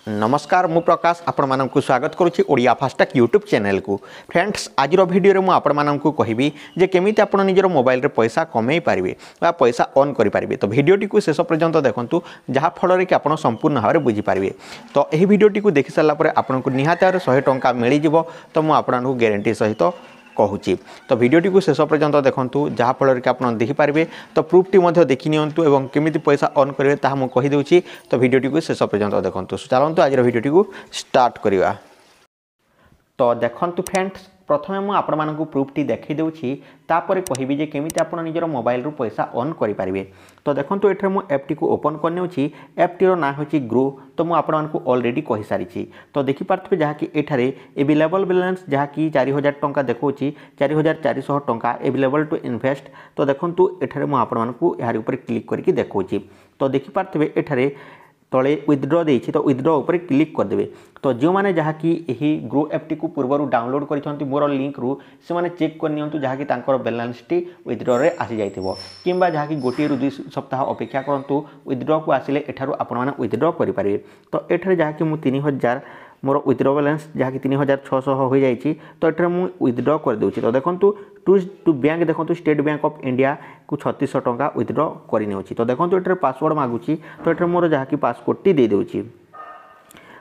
नमस्कार मु प्रकाश आपण मानक स्वागत करुच्ची ओडिया फास्टैग यूट्यूब चैनल को। फ्रेंड्स आज वीडियो में आपण मानक कहबी जे केमिति आपण निजर मोबाइल रे पैसा कमाई पारिबे बा पैसा ऑन करि पारिबे। तो वीडियोटी को शेष पर्यंत देखंतु जहाँ फल कि आपण संपूर्ण भाव में बुझी पारिबे। तो यही वीडियोटी को देखि सारा पर आपन को निहात 100 टंका मिल जिवो। तो मु आपन को गारंटी सहित कहूँ। तो वीडियोटी को शेष पर्यंत देखंतु जहाँ फल कि आप देखिपारे। तो प्रूफटी देखी नियंतु एवं केमिति पैसा ऑन करेंगे ताहा मु कहि देउछि। तो वीडियोटी को शेष पर्यंत देखंतु। चलंतु आज वीडियोटी को स्टार्ट करिवा। तो देखंतु फ्रेंड्स प्रथमे मु आपण मानकु प्रूफटी देखि देउछि तापर कहबी जे केमिति आपण निजर मोबाइल रु पैसा ऑन करि पारिबे। तो देखंतु एठरे मु ऐप टी को ओपन करने अछि। ऐप टी रो ना होछि ग्रो। तो मु आपण मानकु ऑलरेडी कहि सारी छी। तो देखि पारथबे जहा कि एठारे अवेलेबल बैलेंस जहा कि 4000 टंका देखौछि 4400 टंका अवेलेबल टू इन्वेस्ट। तो देखंतु एठारे मु आपण मानकु यार ऊपर क्लिक करके देखौछि। तो देखि पारथबे एठारे तले विथड्रॉ देछि। तो विथड्रॉ ऊपर क्लिक कर देबे। तो जो माने जहा कि एही ग्रो ऐप टी को पूर्व डाउनलोड करिसंती मोर लिंक रु से माने चेक कर नियंतु जहा कि तांकर बैलेंस टी विथड्रॉ रे आसी जाइथिबो किंबा जहा कि गोटी रु 2 सप्ताह अपेक्षा करंतु विथड्रॉ को आसिले एठारु आपण माने विथड्रॉ करि पारिबे। तो एठारे जहा कि मु 3000 मोर विथड्रॉ बैलेंस जहा कि 3600 हो जाइछि। तो एठारे मु विथड्रॉ कर देउछि। तो देखंतु टू बैंक देखंतु स्टेट बैंक ऑफ इंडिया को 3600 टंका विथड्रॉ करि नेउछि। तो देखंतु एठारे पासवर्ड मागुछि। तो एठारे मोर जहा कि पासवर्ड टी दे देउछि।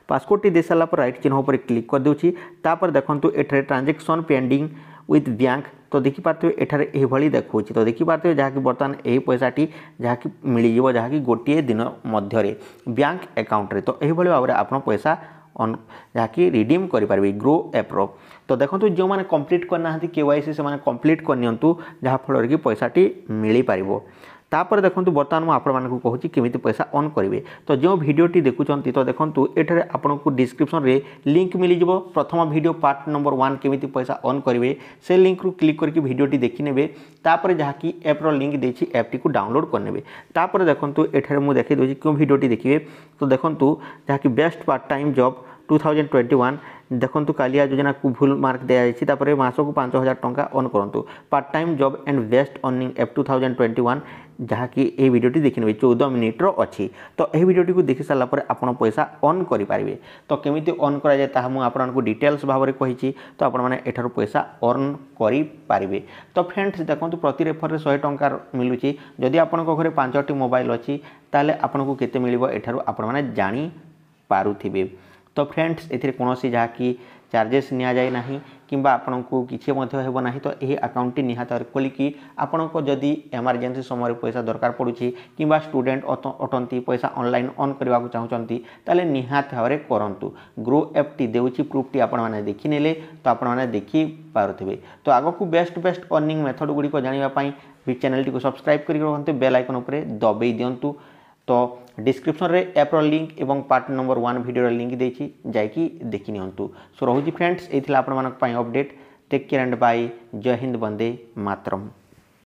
पासवर्ड टी दे साला पर राइट चिन्ह पर क्लिक कर देउछि। तापर देखंतु एठारे ट्रांजैक्शन पेंडिंग विथ बैंक। तो देखि पारथबे एठारे एही भली देखौछि। तो देखि पारथबे जहा कि बर्तमान एही पैसाटी जहा कि मिली जिवो जहा कि गोटिए दिन मध्य रे बैंक अकाउंट रे। तो एही भली भाबरे आपन पैसा ऑन जहा कि रिडीम करि पारबे ग्रो ऐप रो। तो देखंतु जो माने कंप्लीट करना हथि केवाईसी से माने कंप्लीट कर नियंतु जहा फल कि पैसाटी मिली पारिबो। तापर देखंतु बर्तमान मु आपण मानकु कहूछि केमिति पैसा ऑन करिवे। तो जो वीडियोटी देखुचंती तो देखंतु एठारे आपनकु डिस्क्रिप्शन रे लिंक मिली जिवो। प्रथम वीडियो पार्ट नंबर 1 केमिति पैसा ऑन करिवे से लिंक रु क्लिक करके वीडियोटी देखि नेबे। तापर जहा कि ऐप रो लिंक देछि ऐप टी को डाउनलोड कर नेबे। तापर देखंतु एठारे मु देखि दोछि क्यों वीडियोटी देखिवे। तो देखंतु जहा कि बेस्ट पार्ट टाइम जॉब 2021 देखंतु कालिया योजना को भूल मार्क दिया जायछि। तापर मास को 5000 टंका ऑन करंतु part time job and best earning app 2021 जहा कि ए वीडियोटी देखिने 14 मिनिट रो अछि। तो ए वीडियोटी को देखि साला पर आपण पैसा ऑन करि पारिबे। तो केमिति ऑन करा जाय ताहा मु आपण को डिटेल्स भाव रे कहिछि। तो आपण माने एठारो पैसा अर्न करि पारिबे। तो फ्रेंड्स देखंतु प्रति रेफर रे 100 टंका मिलुछि। जदि आपण को घरे 5टी मोबाइल अछि ताले आपण को केते मिलिबो एठारो आपण माने जानि पारुथिबे। तो फ्रेंड्स एथिरे कोनोसी जहा कि चार्जेस निया जाय नाही किंबा आपन को किछि मध्य हेबो नाही। तो एही अकाउंट निहात खोली कि आपन को जदि इमरजेंसी समय पैसा दरकार पड़ुछि किंबा स्टूडेंट अटंती पैसा ऑनलाइन ऑन करबा को चाहउचंती ताले निहात भाबरे करंतु। ग्रो ऐप टी देउछि प्रूफटी आपन माने देखि नेले तो आपन माने देखि पारुथिबे। तो आगो को बेस्ट अर्निंग मेथड गुडी को जानिबा पई भी चैनल टी को सब्सक्राइब करि रहंतु बेल आइकन ऊपर दबेई दियंतु। तो डिस्क्रिप्शन रे ऐप रो लिंक एवं पार्ट नंबर 1 वीडियो रो लिंक देछि जायकि देखि नियंतु। सो रहुजी फ्रेंड्स एथिला आपण मानक पई update. Take care and bye. जय हिंद वंदे मातरम।